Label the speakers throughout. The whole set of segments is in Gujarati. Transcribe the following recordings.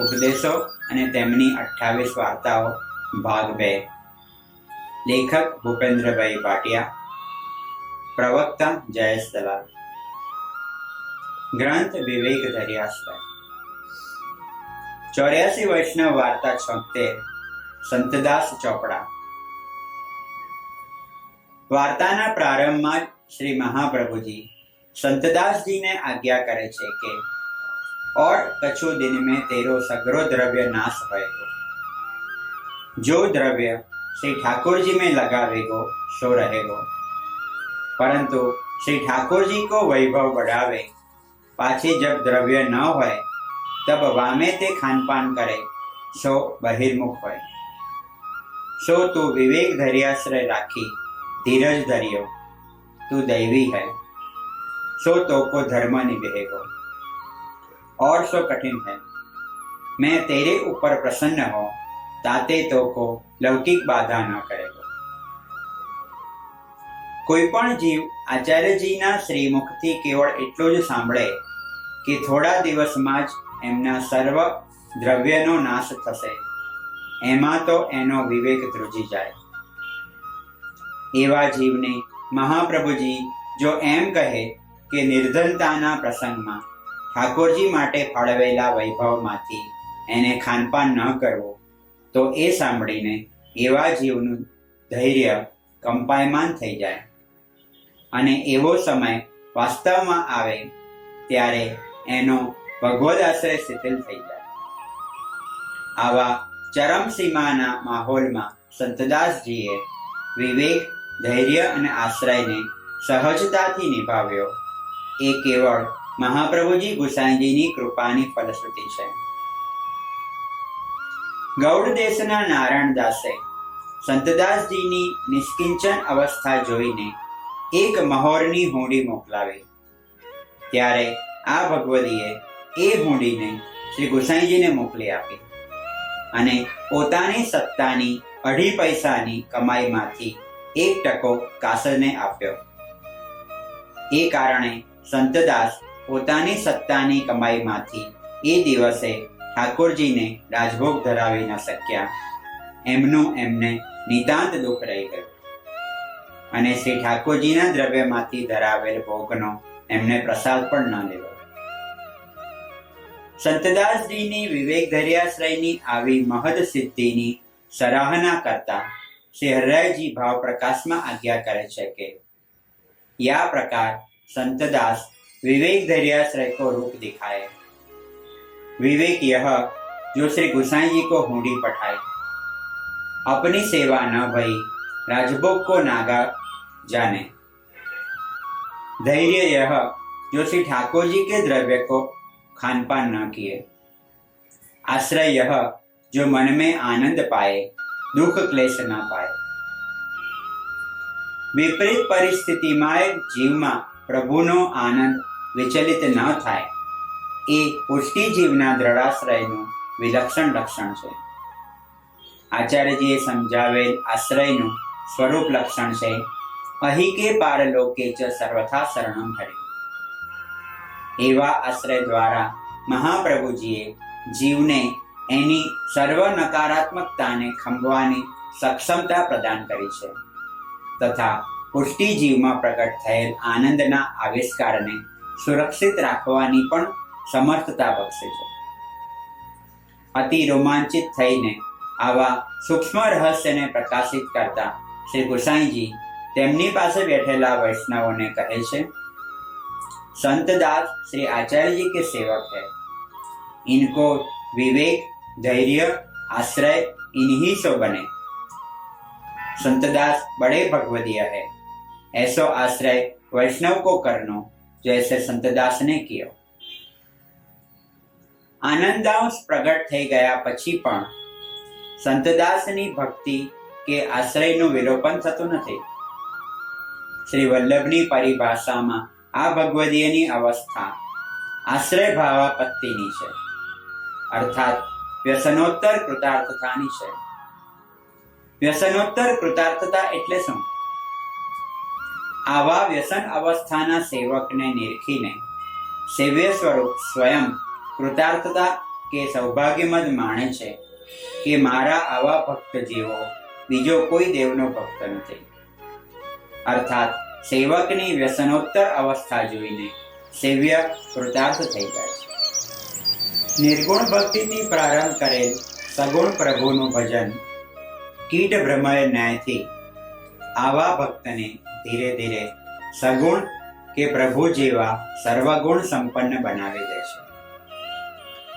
Speaker 1: ઉપદેશો અને તેમની 28 વાર્તાઓ ભાગ 2. લેખક ભૂપેન્દ્રભાઈ ભાટિયા, પ્રવક્તા જયેશ દલાલ. ગ્રંથ વિવેક ધર્યાશ્રય. 84 વૈષ્ણવ વાર્તા 76. સંતદાસ ચોપડા. વાર્તાના પ્રારંભમાં જ શ્રી મહાપ્રભુજી સંતદાસજીને આજ્ञा કરે છે કે और कछु दिन में तेरो सगरो द्रव्य नाश होएगो। जो द्रव्य श्री ठाकुर जी में लगावेगो सो रहेगो, परंतु श्री ठाकुर जी को वैभव बढ़ावे पाछे जब द्रव्य न होए तब वामे ते खान पान करे सो बहिर्मुख होए। सो तू विवेक धर्याश्रय राखी धीरज धरियो, तू दैवी है, सो तो को धर्म निभेगो। और सो कठिन है, मैं तेरे ऊपर प्रसन्न हो ताते तो को लौकिक बाधा न करेगो। कोई पण जीव आचार्यजीना श्रीमुखथी केवळ એટલું જ સાંભળે કે થોડા દિવસમાં જ એમના સર્વ દ્રવ્યનો નાશ થશે, એમાં તો એનો વિવેક ધ્રુજી જાય. એવા જીવને મહાપ્રભુજી જો એમ કહે કે નિર્ધનતાના પ્રસંગમાં ઠાકોરજી માટે ફાળવેલા વૈભવમાંથી એને ખાનપાન ન કરવું, તો એ સાંભળીને એવા જીવનું ધૈર્ય કંપાયમાન થઈ જાય અને એવો સમય વાસ્તવમાં આવે ત્યારે એનો ભગવદ આશ્રય શિથિલ થઈ જાય. આવા ચરમસીમાના માહોલમાં સંતદાસજીએ વિવેક, ધૈર્ય અને આશ્રયને સહજતાથી નિભાવ્યો. એ કેવળ મહાપ્રભુજી ગુસાઈજીની કૃપાની ફલશ્રુતિ છે. ગૌડ દેશના નારાયણદાસે સંતદાસજીની નિષ્કિંચન અવસ્થા જોઈને એક મહોરની હુંડી મોકલાવી. ત્યારે આ ભગવદીએ એ હુંડીને શ્રી ગુસાઈજીને મોકલી આપી અને પોતાની સત્તાની 2.5 પૈસાની કમાઈમાંથી 1% કાસરને આપ્યો. એ કારણે સંતદાસ પોતાની સત્તાની કમાઈમાંથી એ દિવસે ઠાકોરજીને રાજભોગ ધરાવી ન શક્યા. એમનું એમને નિતાંત દુઃખ રહી ગયું અને શ્રી ઠાકોરજીના દ્રવ્યમાંથી ધરાવેલ ભોગનો એમને પ્રસાદ પણ ન લેવો. સંતદાસજીની વિવેક ધર્યાશ્રયની આવી મહદ સિદ્ધિની સરાહના કરતા શ્રી હરિરાયજી ભાવ પ્રકાશમાં આજ્ञा કરે છે કે યા પ્રકાર संतदास विवेक धर्याश्रय को रूप दिखाए. विवेक यह जो श्री गुसाई जी को हुंडी पठाए, अपनी सेवा न भई राजभोग को नागा जाने. धैर्य यह जो श्री ठाकुर जी के द्रव्य को खानपान न किए. आश्रय यह जो मन में आनंद पाए, दुख क्लेश न पाए. विपरीत परिस्थितिમાં જીવમાં પ્રભુનો આનંદ વિચલિત ન થાય એ પુષ્ટિ જીવના દ્રઢાશ્રયનું વિલક્ષણ લક્ષણ છે. આચાર્યજીએ સમજાવેલ આશ્રયનું સ્વરૂપ લક્ષણ છે અહીં કે પારલોકે ચ સર્વથા શરણમ હરિ. એવા આશ્રય દ્વારા મહાપ્રભુજીએ જીવને એની સર્વ નકારાત્મકતાને ખંભવાની સક્ષમતા પ્રદાન કરી છે તથા પુષ્ટિ જીવમાં પ્રગટ થયેલ આનંદના આવિષ્કારને સુરક્ષિત રાખવાની પણ સમર્થતા બક્ષે છે. અતિ રોમાંચિત થઈને આવા સૂક્ષ્મ રહસ્યને પ્રકાશિત કરતા શ્રી ગુસાઈજી તેમની પાસે બેઠેલા વૈષ્ણવોને કહે છે, संतदास श्री आचार्य जी के सेवक है. इनको विवेक, धैर्य, आश्रय इन्हीं सो बने. संतदास बड़े भगवदीय है, ऐसो आश्रय वैष्णव को करनो जैसे संतदास ने कियो. आनंदांश प्रगट થઈ ગયા પછી પણ સંતદાસની ભક્તિ કે આશ્રયનું વિલોપન થતું નથી. શ્રી વલ્લભની પરિભાષામાં આ ભગવદીયની અવસ્થા આશ્રય ભાવાપત્તિની છે, અર્થાત વ્યસનોત્તર કૃતાર્થતાની છે. વ્યસનોત્તર કૃતાર્થતા એટલે શું? આવા વ્યસન અવસ્થાના સેવકને નિરખીને સેવ્ય સ્વરૂપ સ્વયં કૃતાર્થતા કે સૌભાગ્યમદ માને છે કે મારા આવા ભક્ત જેવો બીજો કોઈ દેવનો ભક્ત નથી. અર્થાત સેવકની વ્યસનોત્તર અવસ્થા જોઈને સેવ્ય કૃતાર્થ થઈ જાય છે. નિર્ગુણ ભક્તિથી પ્રારંભ કરેલ સગુણ પ્રભુનું ભજન કીટ ભ્રમય ન્યાયથી આવા ભક્તને ધીરે ધીરે સગુણ કે પ્રભુ જેવા સર્વગુણ સંપન્ન બનાવી દે છે.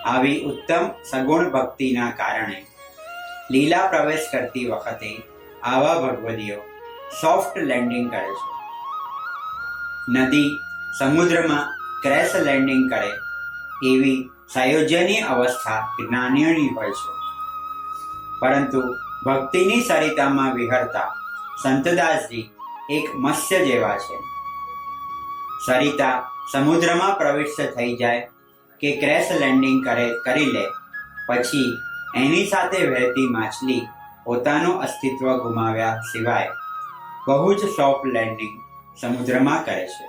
Speaker 1: આવી ઉત્તમ સગુણ ભક્તિના કારણે લીલા પ્રવેશ કરતી વખતે આવા ભગવદીઓ સોફ્ટ લેન્ડિંગ કરે છે. નદી સમુદ્રમાં ક્રેશ લેન્ડિંગ કરે એવી સંયોજનની અવસ્થા જ્ઞાનીઓની હોય છે. પરંતુ ભક્તિની સરિતામાં વિહરતા સંતદાસજી એક મત્સ્ય જેવા છે. સરિતા સમુદ્રમાં પ્રવિષ્ટ થઈ જાય કે ક્રેશ લેન્ડિંગ કરી લે પછી એની સાથે વહેતી માછલી પોતાનું અસ્તિત્વ ગુમાવ્યા સિવાય બહુ જ સોફ્ટ લેન્ડિંગ સમુદ્રમાં કરે છે.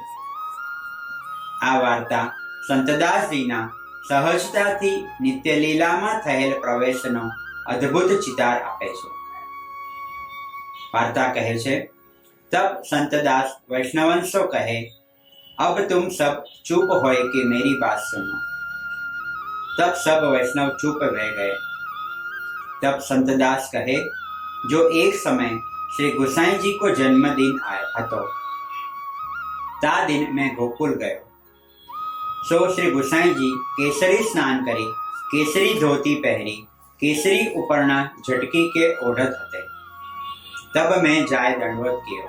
Speaker 1: આ વાર્તા સંતદાસજીના સહજતાથી નિત્યલીલામાં થયેલ પ્રવેશનો અદ્ભુત ચિતાર આપે છે. वार्ता कहे छे, तब संतदास वैष्णवंशो कहे, अब तुम सब चुप होए कि मेरी बात सुनो। तब सब वैष्णव चुप रह गए। तब संतदास कहे, जो एक समय श्री गोसाई जी को जन्मदिन आया हतो, ता दिन मैं गोकुल गयो। सो श्री गोसाई जी केसरी स्नान करी, केसरी धोती पहरी, केसरी उपरना झटकी के ओढ़त हते। तब मैं जाय दंडवत कियो।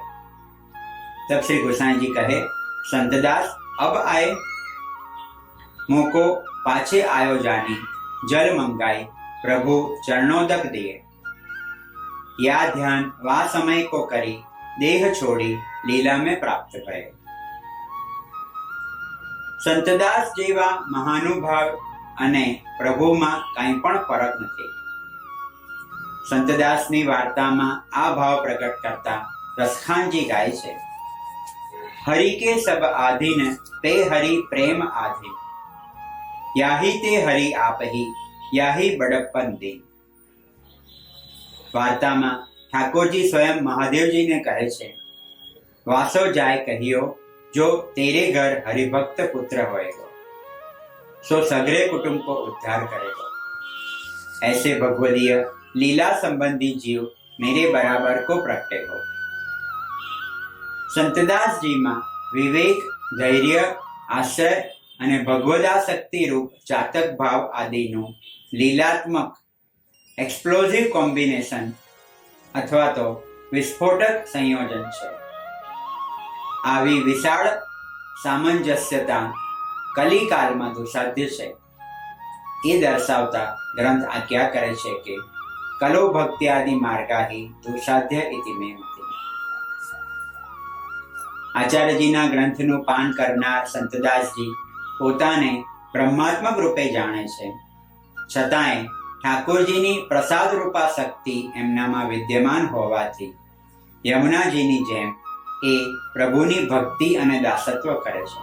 Speaker 1: तब श्री गोसाई जी कहे, संतदास अब आए, मोको पाछे आयो जानी, जल मंगाई, प्रभु चरणोदक दिए। या ध्यान वा समय को करी, देह छोड़ी लीला में प्राप्त भये। संतदास जेवा महानुभाव अने प्रभुमां कांई पण फरक नथी। संतदासनी वार्तामां आ भाव प्रकट करता रसखानजी गाय छे, हरि के सब आधीन ते हरि प्रेम आधीन, याही ते हरि आपही, याही बड़प्पन दीन। वार्तामां ठाकुरजी स्वयं महादेवजी ने कहे छे, वासो जाय कहियो, जो तेरे घर हरिभक्त पुत्र होएगो, सो सगरे कुटुंब को उद्धार करेगा। ऐसे भगवदीय लीला संबंधी जीव मेरे बराबर को प्रगटे हो। संतदास जी में विवेक, धैर्य, आश्रय अने भगवदासक्ति रूप चातक भाव आदिनु लीलात्मक एक्सप्लोसिव कॉम्बिनेशन अथवा तो विस्फोटक संयोजन छे। आवी विशाल सामंजस्यता कलिकाल में दुसाध्य छे। ये दर्शावता ग्रंथ आज्ञा करे छे के कलो भक्त्यादि मार्गा ही दुसाध्य इति मे मति। आचार्यजीना ग्रंथनु पान करनार संतदासजी पोताने ब्रह्मात्मक रूपे जाणे छे, छतांय ठाकुरजीनी प्रसाद रूपा शक्ति एमनामां विद्यमान होवाथी यमुनाजीनी जेम ए प्रभुनी भक्ति अने दासत्व करे छे।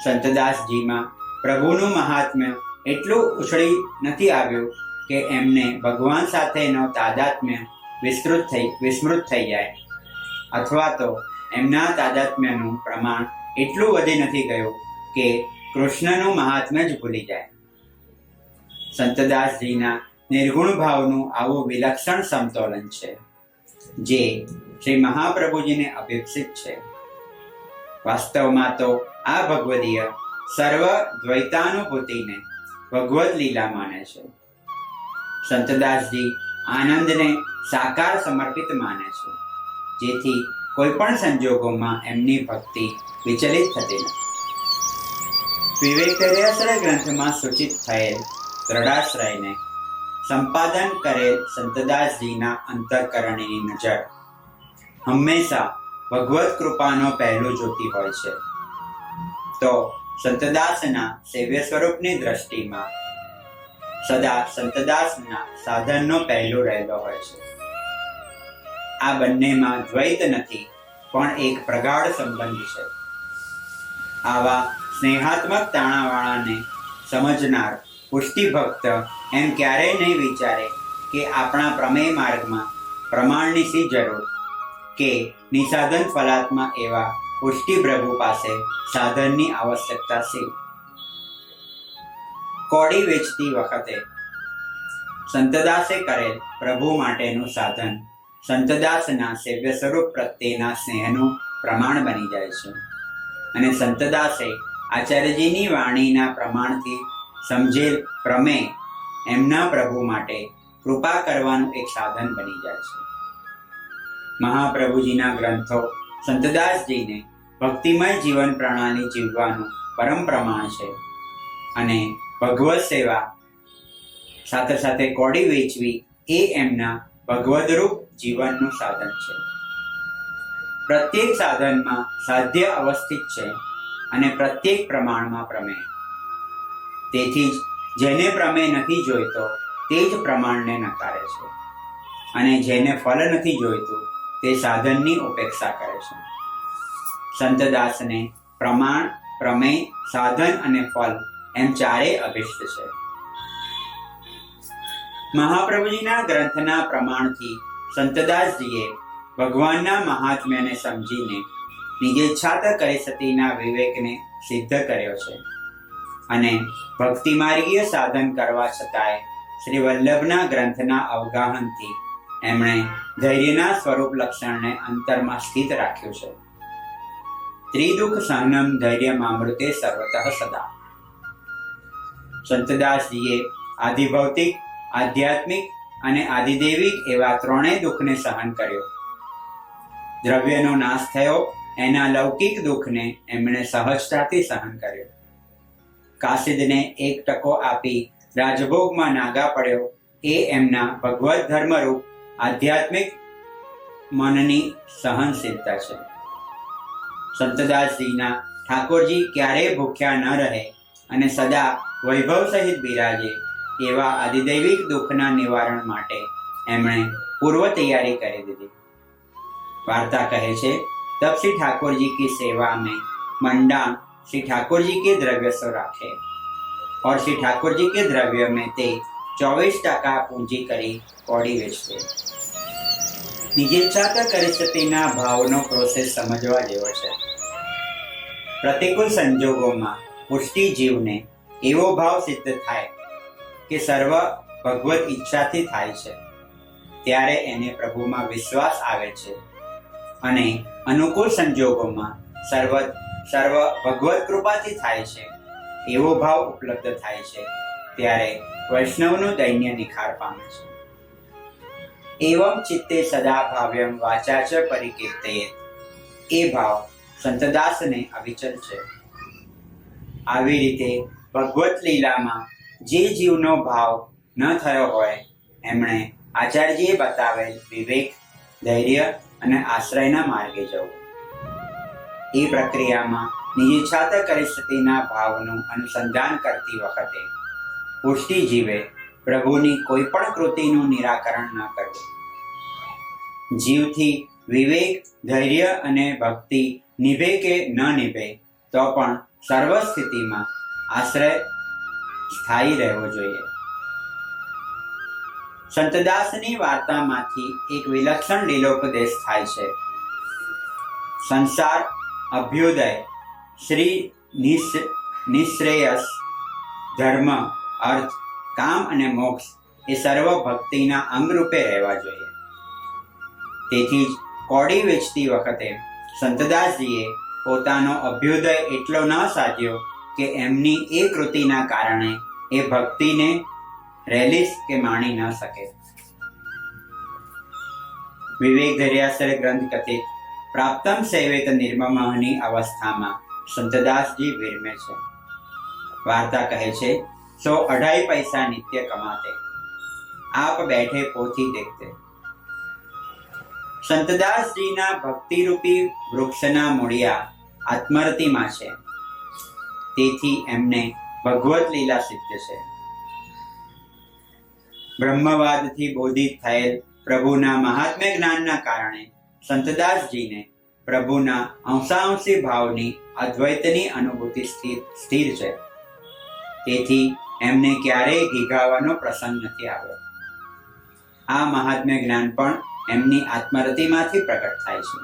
Speaker 1: संतदासजीमां प्रभुनुं महात्म्य एटલું ઉછળી નથી આવ્યું કે એમને ભગવાન સાથેનો તાદાત્મ્ય વિસ્મૃત થઈ જાય, અથવા તો એમના તાદાત્મ્યનું પ્રમાણ એટલું વધી નથી ગયું કે કૃષ્ણનું મહાત્મ્ય જ ભૂલી જાય. સંતદાસજીના નિર્ગુણ ભાવનું આવું વિલક્ષણ સમતોલન છે જે શ્રી મહાપ્રભુજીને અભિપ્સિત છે. વાસ્તવમાં તો આ ભગવદીય સર્વ દ્વૈતાનુભૂતિને ભગવદ લીલા માને છે. સંતદાસજી આનંદને સાકાર સમર્પિત માને છે, જેથી કોઈ પણ સંજોગોમાં એમની ભક્તિ વિચલિત થતી નથી. વિવેકર્યાશ્રય ગ્રંથમાં સૂચિત થયેલ દ્રઢાશ્રયને સંપાદન કરેલ સંતદાસજીના અંતઃકરણની નજર હંમેશા ભગવત કૃપાનો પહેલું જોતી હોય છે. તો સંતદાસના સેવ્ય સ્વરૂપની દ્રષ્ટિમાં સદા સંતદાસના સાધનનો પહેલો રહેલો હોય છે. આ બંનેમાં દ્વૈત નથી, પણ એક પ્રગાઢ સંબંધ છે. આવા સ્નેહાત્મક તાણાવાળાને સમજનાર પુષ્ટિ ભક્ત એમ ક્યારેય નહીં વિચારે કે આપણા પ્રમેય માર્ગમાં પ્રમાણની શી જરૂર, કે નિસાધન ફલાત્મા એવા પુષ્ટિ પ્રભુ પાસે સાધનની આવશ્યકતા છે. કોડી વેચતી વખતે સંતદાસે કરેલ પ્રભુ માટેનું સાધન સંતદાસના સેવ્ય સ્વરૂપ પ્રત્યેના સ્નેહનું પ્રમાણ બની જાય છે, અને સંતદાસે આચાર્યજીની વાણીના પ્રમાણથી સમજેલ પ્રમેય એમના પ્રભુ માટે કૃપા કરવાનું એક સાધન બની જાય છે. મહાપ્રભુજીના ગ્રંથો સંતદાસજીને ભક્તિમય જીવન પ્રણાલી જીવવાનું પરમ પ્રમાણ છે, અને ભગવત સેવા સાથે સાથે કોડી વેચવી એ એમના ભગવદરૂપ જીવનનું સાધન છે. પ્રત્યેક સાધનમાં સાધ્ય અવસ્થિત છે અને પ્રત્યેક પ્રમાણમાં પ્રમેય. તેથી જ જેને પ્રમેય નથી જોઈતો તે જ પ્રમાણને નકારે છે, અને જેને ફળ નથી જોઈતું તે સાધનની ઉપેક્ષા કરે છે. સંતદાસને પ્રમાણ, પ્રમેય, સાધન અને ફળ એમ ચારેય અભિષ્ટ છે. મહાપ્રભુજીના ગ્રંથના પ્રમાણથી સંતદાસજીએ ભગવાનના મહાત્મ્યને સમજીને નિજેચ્છાત કરી સતીના વિવેકને સિદ્ધ કર્યો છે, અને ભક્તિ માર્ગીય સાધન કરવા છતાંય શ્રી વલ્લભના ગ્રંથના અવગાહનથી એમણે ધૈર્યના સ્વરૂપ લક્ષણને અંતરમાં સ્થિત રાખ્યું છે. ત્રિદુઃખ સહનમ ધૈર્યમામૃતે સર્વતઃ સદા. સંતદાસજીએ આધિભૌતિક, આધ્યાત્મિક અને આધિદૈવિક એવા ત્રણેય દુઃખને સહન કર્યો. દ્રવ્યનો નાશ થયો એના લૌકિક દુઃખને એમણે સહજતાથી સહન કર્યો. કાસિદને 1 ટકો આપી રાજભોગમાં નાગા પડ્યો એ એમના ભગવત ધર્મરૂપ આધ્યાત્મિક મનની સહનશીલતા છે. સંતદાસજીના ઠાકોરજી ક્યારેય ભૂખ્યા ન રહે અને સદા વૈભવ સહિત બિરાજે એવા આધિદૈવિક દુઃખના નિવારણ માટે એમણે પૂર્વ તૈયારી કરી દીધી. वार्ता कहे छे, तब श्री ठाकुर जी की सेवा में मंडा श्री ठाकुर जी के द्रव्य सो राखे और श्री ठाकुर जी के द्रव्य में ते 24% पूंजी करी कोड़ी वेचते. निजेच्छात परिस्थितिना भावनो प्रोसेस समझवा जेवो छे. प्रतिकूल संजोगों पुष्टि जीवने एवो भाव सिद्ध थाय के सर्व भगवत इच्छाथी थाय छे, त्यारे एने प्रभुमां विश्वास आवे छे અને અનુકૂળ સંજોગોમાં સર્વ ભગવત કૃપાથી થાય છે એવો ભાવ ઉપલબ્ધ થાય છે, ત્યારે વૈષ્ણવનું દૈન્ય નિખાર પામે છે. એવમ ચિત્તે સદા ભાવ્યમ વાચા ચ પરિકીર્તયેત, એ ભાવ સંતદાસને અવિચલ છે. આવી રીતે ભગવત લીલામાં જે જીવનો ભાવ ન થયો હોય એમણે આચાર્યજીએ બતાવેલ વિવેક, ધૈર્ય અને આશ્રયના માર્ગે જવું. એ પ્રક્રિયામાં નિજેચ્છાત પરિસ્થિતિના ભાવનું અનુસંધાન કરતી વખતે પુષ્ટિ જીવે પ્રભુની કોઈ પણ કૃતિનું નિરાકરણ ન કરવું. જીવથી વિવેક, ધૈર્ય અને ભક્તિ નિભે કે ન નિભે તો પણ સર્વ સ્થિતિમાં આશ્રય સ્થાયી રહેવો જોઈએ. સંતદાસની વાર્તામાંથી એક વિલક્ષણ લીલોપદેશ થાય છે. સંસાર, અભ્યુદય, શ્રી નિશ્રેયસ, ધર્મ, અર્થ, કામ અને મોક્ષ એ સર્વ ભક્તિના અંગરૂપે રહેવા જોઈએ. તેથી જ કોડી વેચતી વખતે સંતદાસજીએ પોતાનો અભ્યુદય એટલો ન સાધ્યો કે એમની એ કૃતિના કારણે એ ભક્તિને રેલીસ કે માણી ન શકે. વિવેક ધૈર્યાસર ગ્રંથ કથિત પ્રાપ્તમ સેવેત નિર્મમની અવસ્થામાં સંતદાસજી વિરમે છે. વાર્તા કહે છે, 102 પૈસા નિત્ય કમાતે, આપ બેઠે પોથી દેખતે. સંતદાસજીના ભક્તિરૂપી વૃક્ષના મૂળિયા આત્મરતિમાં છે, તેથી એમને ભગવત લીલા સિદ્ધ છે. બ્રહ્મવાદથી બોધિત થયેલ પ્રભુના મહાત્મ્ય જ્ઞાનના કારણે સંતદાસજીને પ્રભુના અંશાંશી ભાવની અદ્વૈતની અનુભૂતિ સ્થિર છે. તેથી એમને ક્યારેય ઘીઘાવાનો પ્રસંગ નથી આવ્યો. આ મહાત્મ્ય જ્ઞાન પણ એમની આત્મરતિમાંથી પ્રકટ થાય છે.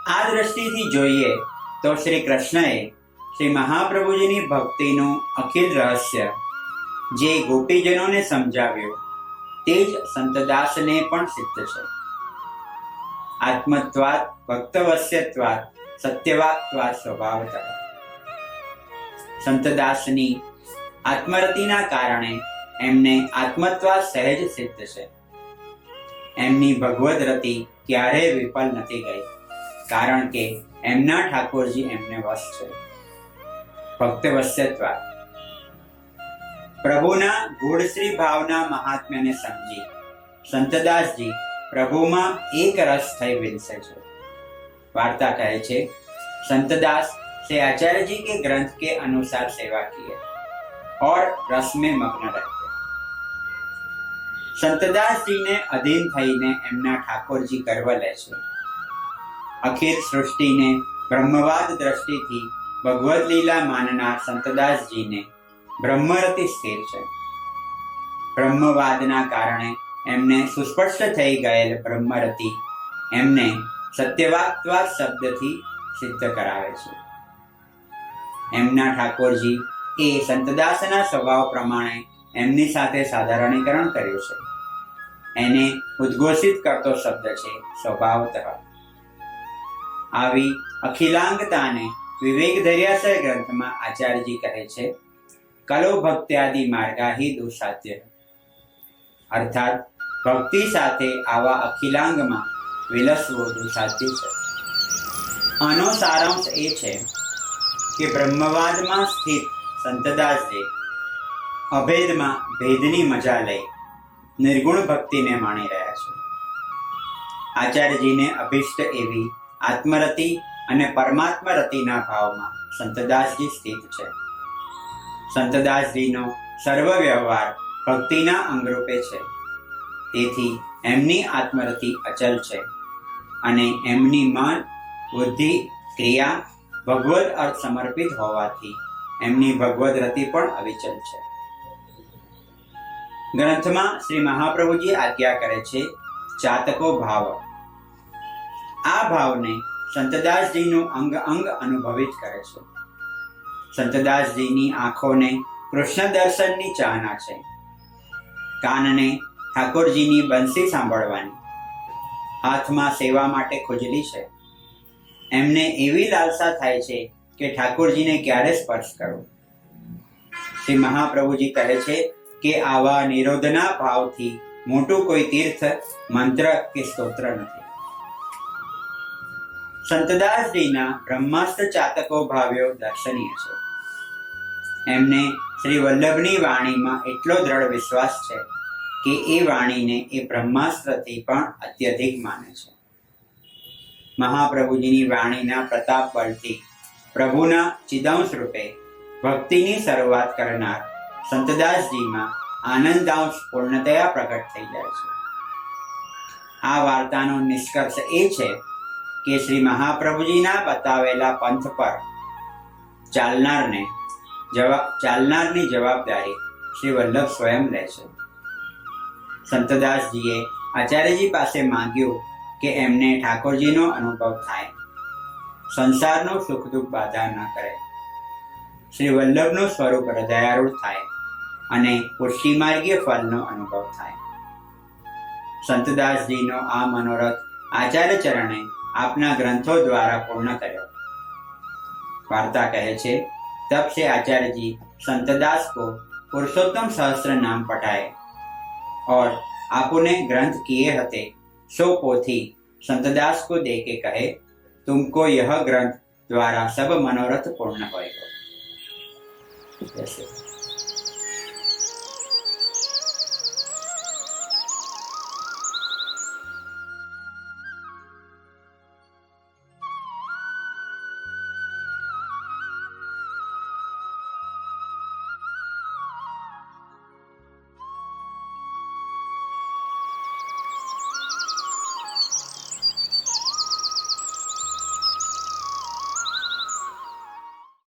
Speaker 1: આ દ્રષ્ટિથી જોઈએ તો શ્રી કૃષ્ણએ શ્રી મહાપ્રભુજીની ભક્તિનું અખિલ રહસ્ય જે ગોપીજનોને સમજાવ્યું તે જ સંતદાસને પણ સિદ્ધ છે. આત્મત્વાત ભક્તવસ્યત્વાત સત્યવાક્ત્વાત સ્વભાવતઃ. સંતદાસની આત્મરતિના કારણે એમને આત્મત્વાત સહેજ સિદ્ધ છે. એમની ભગવદ રતિ ક્યારેય વિફલ નથી ગઈ, કારણ કે એમના ઠાકોરજી એમને વશ છે. ભક્તવસ્યત્વાત. પ્રભુના ગૂઢશ્રી ભાવના મહાત્મ્યને સમજી સંતદાસજી પ્રભુમાં એક રસ થઈ વિલસે છે. वार्ता कहे छे, संतदास से आचार्य जी के ग्रंथ के अनुसार सेवा किए और रस में मग्न रहते. संतदास जी ने अधीन थईने एमना ठाकुरजी गर्व ले छे. अखिल सृष्टि ने ब्रह्मवाद दृष्टि थी भगवत लीला माननार संतदास जी ने ब्रह्मरति स्थिर छे. ब्रह्मवादना कारणे एमने सुस्पष्ट थई गयेल ब्रह्मरति एमने सत्यवाक्त्वात शब्दथी सिद्ध करावे छे. एमना ठाकोरजी ए संतदासना स्वभाव प्रमाणे एमनी साथे साधारणीकरण कर्युं छे. एने उद्घोषित करतो शब्द छे स्वभावतः. आवी अखिलांगताने विवेक धर्याशय ग्रंथमां आचार्यजी कहे छे, कलो भक्त्यादि मार्गा ही दुसाध्य. अर्थात भक्ति साथे आवा अखिलांगमां विलसवो दुसाध्य छे. आनो सारांश ए छे के ब्रह्मवादमां स्थित संतदासजी अभेदमां भेदनी मजा लई निर्गुण भक्तिने माणी रह्या छे. आचार्यजीने अभीष्ट एवी आत्मरति अने परमात्मा रतिना भावमां संतदासजी स्थित छे. संतदासजीनो सर्व व्यवहार भक्तिना अंगरूपे छे. तेथी एमनी आत्मरति अचल छे અને એમની મન બુદ્ધિ ક્રિયા ભગવદ અર્થ સમર્પિત હોવાથી એમની ભગવદ રતિ પણ અવિચલ છે. ગ્રંથમાં શ્રી મહાપ્રભુજી આજ્ઞા કરે છે ચાતકો ભાવ. આ ભાવને સંતદાસજીનું અંગ અંગ અનુભવિત કરે છે. સંતદાસજીની આંખોને કૃષ્ણ દર્શનની ચાહના છે. કાનને ઠાકોરજીની બંસી સાંભળવાની, હાથમાં સેવા માટે ખુજલી છે. એમને એવી લાલસા થાય છે કે ઠાકોરજીને ક્યારે સ્પર્શ કરવો. શ્રી મહાપ્રભુજી કહે છે કે આવા નિરોધના ભાવથી મોટું કોઈ તીર્થ, મંત્ર કે સ્તોત્ર નથી. સંતદાસજીના બ્રહ્માસ્ત્ર ચાતકો ભાવ્યો દર્શનીય છે. એમને શ્રી વલ્લભની વાણીમાં એટલો દ્રઢ વિશ્વાસ છે કે એ વાણીને એ બ્રહ્માસ્ત્રથી પણ અત્યધિક માને છે. મહાપ્રભુજીની વાણીના પ્રતાપ બળથી પ્રભુના ચિદાંશ રૂપે ભક્તિની શરૂઆત કરનાર સંતદાસજીમાં આનંદાંશ પૂર્ણતયા પ્રગટ થઈ જાય છે. આ વાર્તાનો નિષ્કર્ષ એ છે કે શ્રી મહાપ્રભુજીના બતાવેલા પંથ પર ચાલનારની જવાબદારી શ્રી વલ્લભ સ્વયં લે છે. સંતદાસજીએ આચાર્યજી પાસે માંગ્યું કે એમને ઠાકોરજીનો અનુભવ થાય, સંસારનું સુખ દુઃખ બાધા ન કરે, શ્રી વલ્લભનું સ્વરૂપ હૃદયારૂઢ થાય અને પુષ્ટિમાર્ગીય ફળનો અનુભવ થાય. સંતદાસજીનો આ મનોરથ આચાર્ય ચરણે આપના ગ્રંથો દ્વારા પૂર્ણ કર્યો. वार्ता कहे छे, तब से आचार्य जी संतदास को पुरुषोत्तम सहस्त्र नाम पठाए और आपने ग्रंथ किए हते सो पोथी संतदास को दे के कहे, तुमको यह ग्रंथ द्वारा सब मनोरथ पूर्ण होएगा. जैसे